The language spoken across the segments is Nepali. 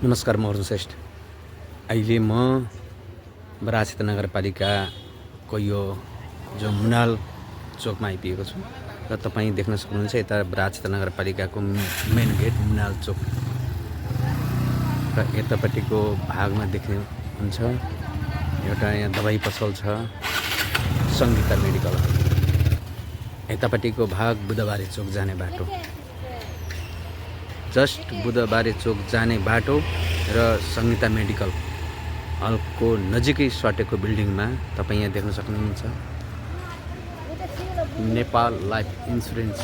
नमस्कार, म अर्जुन श्रेष्ठ। अहिले म बरासित नगरपालिकाको यो जो मुनाल चोकमा आइपुगेको छु र तपाईँ देख्न सक्नुहुन्छ यता बरासित नगरपालिकाको मेन गेट मुनाल चोक र यतापट्टिको भागमा देख्ने हुन्छ एउटा यहाँ दबाई पसल छ, सङ्गीता मेडिकल। यतापट्टिको भाग बुधबारे चोक जाने बाटो, जस्ट बुधबारे चोक जाने बाटो र सङ्गीता मेडिकल हलको नजिकै सटेको बिल्डिङमा तपाईँ यहाँ देख्न सक्नुहुन्छ नेपाल लाइफ इन्सुरेन्स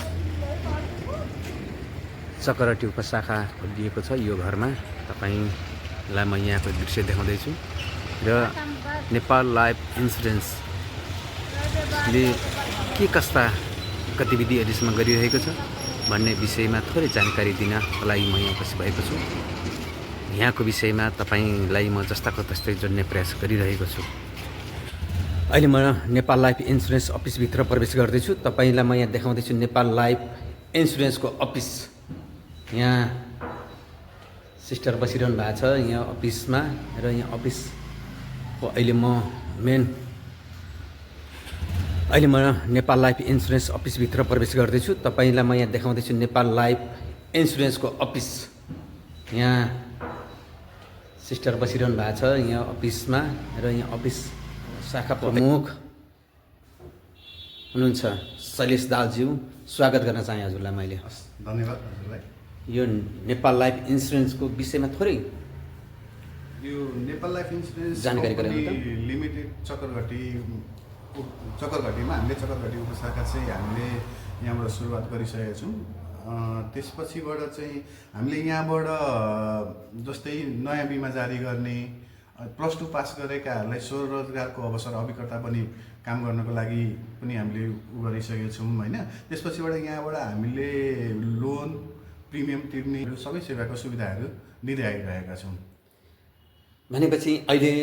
चक्रहट्टी उपशाखा दिएको छ। यो घरमा तपाईँलाई म यहाँको दृश्य देखाउँदैछु र नेपाल लाइफ इन्सुरेन्सले के कस्ता गतिविधि अहिलेसम्म गरिरहेको छ भन्ने विषयमा थोरै जानकारी दिनको लागि म यहाँ उपस्थित भएको छु। यहाँको विषयमा तपाईँलाई म जस्ताको तस्तै जोड्ने प्रयास गरिरहेको छु। अहिले म नेपाल लाइफ इन्सुरेन्स अफिसभित्र प्रवेश गर्दैछु। तपाईँलाई म यहाँ देखाउँदैछु नेपाल लाइफ इन्सुरेन्सको अफिस। यहाँ सिस्टर बसिरहनु भएको छ यहाँ अफिसमा र यहाँ अफिसको अहिले म नेपाल लाइफ इन्सुरेन्स अफिसभित्र प्रवेश गर्दैछु। तपाईँलाई म यहाँ देखाउँदैछु नेपाल लाइफ इन्सुरेन्सको अफिस। यहाँ सिस्टर बसिरहनु भएको छ यहाँ अफिसमा र यहाँ अफिस शाखा प्रमुख हुनुहुन्छ शैलेश दालज्यू। स्वागत गर्न चाहे हजुरलाई मैले। धन्यवाद हजुरलाई। यो नेपाल लाइफ इन्सुरेन्सको विषयमा थोरै यो नेपाल लाइफ इन्सुरेन्स जानकारी गराउनु त। लिमिटेड चक्करघटीमा हामीले चक्करघटी उपशाखा चाहिँ हामीले यहाँबाट सुरुवात गरिसकेका छौँ। त्यसपछिबाट चाहिँ हामीले यहाँबाट जस्तै नयाँ बिमा जारी गर्ने, +2 पास गरेकाहरूलाई स्वरोजगारको अवसर अभिकर्ता पनि काम गर्नको लागि पनि हामीले गरिसकेका छौँ होइन। त्यसपछिबाट यहाँबाट हामीले लोन, प्रिमियम तिर्ने सबै सेवाको सुविधाहरू दिँदै आइरहेका छौँ। भनेपछि अहिले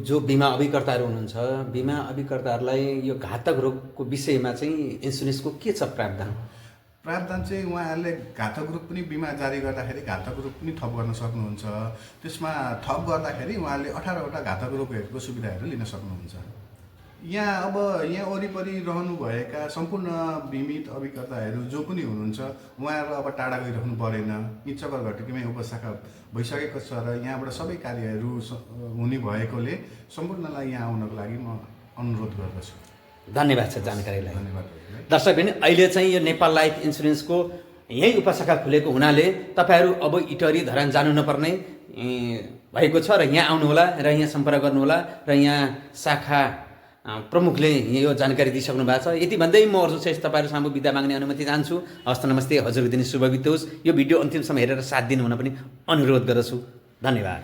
जो बिमा अभिकर्ताहरू हुनुहुन्छ, बिमा अभिकर्ताहरूलाई यो घातक रोगको विषयमा चाहिँ इन्सुरेन्सको के छ प्रावधान? प्रावधान चाहिँ उहाँहरूले घातक रोग पनि बिमा जारी गर्दाखेरि घातक रोग पनि थप गर्न सक्नुहुन्छ। त्यसमा थप गर्दाखेरि उहाँले 18वटा घातक रोगहरूको सुविधाहरू लिन सक्नुहुन्छ। यहाँ वरिपरि रहनुभएका सम्पूर्ण बिमित अभिकर्ताहरू जो पनि हुनुहुन्छ उहाँहरू अब टाढा गइरहनु परेन। यी चक्करघटीमै उपशाखा भइसकेको छ र यहाँबाट सबै कार्यहरू हुने भएकोले सम्पूर्णलाई यहाँ आउनको लागि म अनुरोध गर्दछु। धन्यवाद छ जानकारीलाई। धन्यवाद। दर्शकबिन, अहिले चाहिँ यो नेपाल लाइफ इन्सुरेन्सको यही उपशाखा खुलेको हुनाले तपाईँहरू अब इटहरी धरान जानु नपर्ने भएको छ र यहाँ आउनुहोला र यहाँ सम्पर्क गर्नुहोला र यहाँ शाखा प्रमुखले यो जानकारी दिइसक्नु भएको छ। यति भन्दै म अर्जुन श्रेष्ठ तपाईँहरू सामु बिदा माग्ने अनुमति चाहन्छु। हस्त नमस्ते, हजुरको दिन शुभ बितोस्। यो भिडियो अन्तिमसम्म हेरेर साथ दिनुहुन पनि अनुरोध गर्दछु। धन्यवाद।